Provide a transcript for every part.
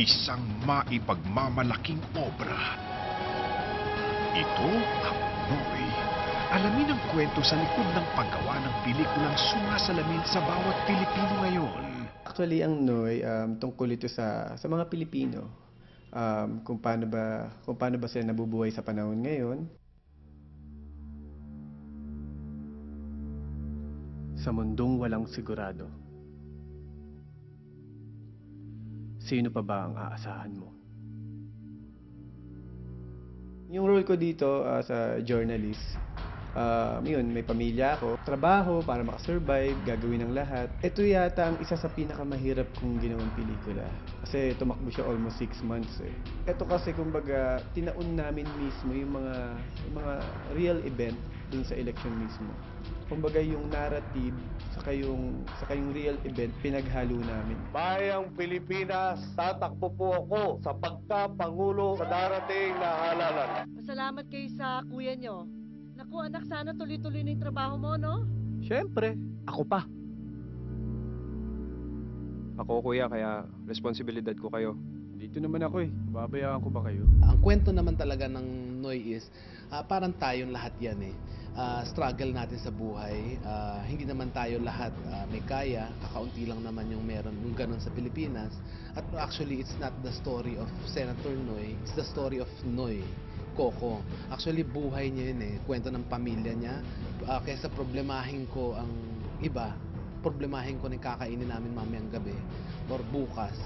isang maipagmamalaking obra. Ito ang Noy. Alamin ang kwento sa likod ng paggawa ng pelikulang sumasalamin sa bawat Pilipino ngayon. Actually, ang Noy, tungkol ito sa mga Pilipino. Kung paano ba sila nabubuhay sa panahon ngayon. Sa mundong walang sigurado, sino pa ba ang aasahan mo? Yung role ko dito sa journalist, yun, may pamilya ako, trabaho para makasurvive, gagawin ng lahat. Ito yata ang isa sa pinakamahirap kong ginawang pelikula. Kasi tumakbo siya almost 6 months eh. Ito kasi kumbaga, tinaon namin mismo yung mga real event dun sa election mismo. Kumbaga yung narrative, saka yung real event, pinaghalo namin. Bayang Pilipinas, tatakbo po ako sa pagkapangulo sa darating na halalan. Pasalamat kayo sa kuya nyo. Naku anak, sana tuloy-tuloy na yung trabaho mo, no? Siyempre, ako pa. Ako kuya, kaya responsibilidad ko kayo. Dito naman ako eh, babayaan ko ba kayo? Ang kwento naman talaga ng Noy is, parang tayong lahat yan eh. Struggle natin sa buhay. Hindi naman tayo lahat may kaya. Kakaunti lang naman yung meron yung ganun sa Pilipinas. At actually, it's not the story of Senator Noy. It's the story of Noy, Coco. Actually, buhay niya yun eh. Kwento ng pamilya niya. Kaysa problemahin ko ang iba, problemahin ko na yung kakainin namin mamayang gabi or bukas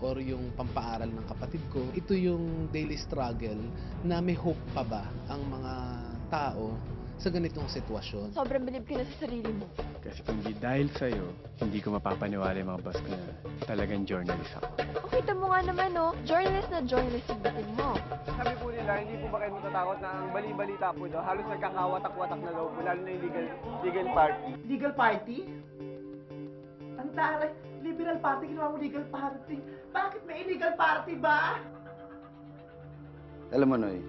or yung pampaaral ng kapatid ko. Ito yung daily struggle na may hope pa ba ang mga tao sa ganitong sitwasyon. Sobrang bilib ka na sa sarili mo. Kasi kung di dahil sa'yo, hindi ko mapapaniwala yung mga boss ko na talagang journalist ako. O kita mo nga naman, no? Journalist na journalist yung dating mo. Sabi po nila, hindi po ba kayo matatakot na ang bali-balita po daw, halos nagkakawatak-watak na daw po, lalo na yung legal party. Legal party? Ang taray, liberal party, ginawa mo legal party. Bakit may illegal party ba? Alam mo, Noy,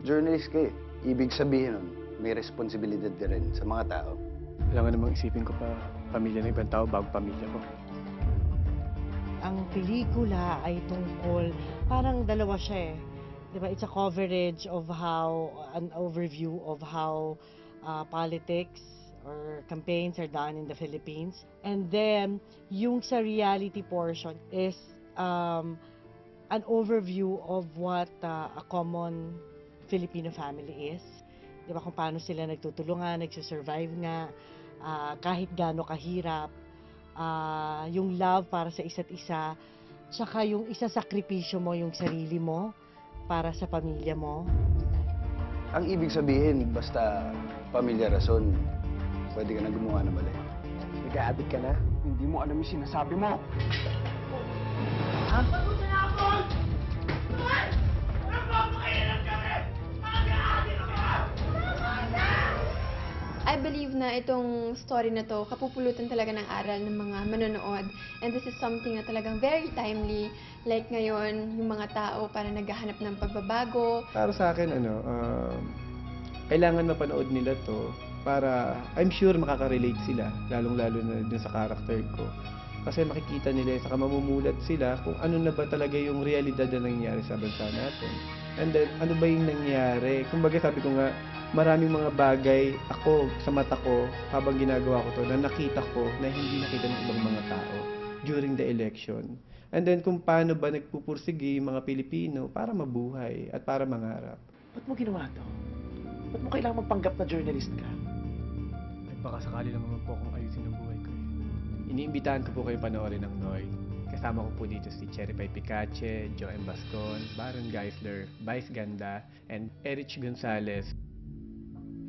journalist ka eh. Ibig sabihin nun, may responsibilidad ka rin sa mga tao. Kailangan namang isipin ko pa pamilya ng ibang tao bago pamilya ko. Ang pelikula ay tungkol, parang dalawa siya eh. Diba? It's a coverage of how, an overview of how politics or campaigns are done in the Philippines. And then, yung sa reality portion is an overview of what a common Filipino family is. Diba kung paano sila nagtutulungan, nagsusurvive nga, kahit gaano kahirap, yung love para sa isa't isa, tsaka yung isasakripisyo mo yung sarili mo para sa pamilya mo. Ang ibig sabihin, basta pamilya rason, pwede ka na gumawa ng mali. Nag-a-addict ka na? Hindi mo alam yung sinasabi mo. I believe na itong story na to, kapupulutan talaga ng aral ng mga manonood. And this is something na talagang very timely. Like ngayon, yung mga tao para naghahanap ng pagbabago. Para sa akin, kailangan mapanood nila to para, I'm sure makaka-relate sila, lalong-lalo na dun sa character ko. Kasi makikita nila, saka mamumulat sila kung ano na ba talaga yung realidad na nangyayari sa bansa natin. And then, ano ba yung nangyari? Kumbaga sabi ko nga, maraming mga bagay ako, sa mata ko, habang ginagawa ko to, na nakita ko na hindi nakita ng ibang mga tao during the election. And then, kung paano ba nagpupursige yung mga Pilipino para mabuhay at para mangarap. Ba't mo ginawa to? Ba't mo kailangan magpanggap na journalist ka? Baka sakali lang naman po akong ayusin ang buhay ko eh. Iniimbitahan ko po kayo panoorin ng Noy. Kasama ko po dito si Cherry Pie Picache, Joem Bascon, Baron Geisler, Vice Ganda, and Erich Gonzalez.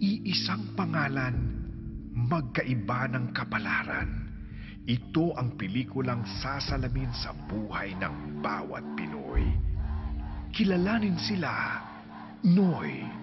Iisang pangalan, magkaiba ng kapalaran. Ito ang pelikulang sasalamin sa buhay ng bawat Pinoy. Kilalanin sila, Noy.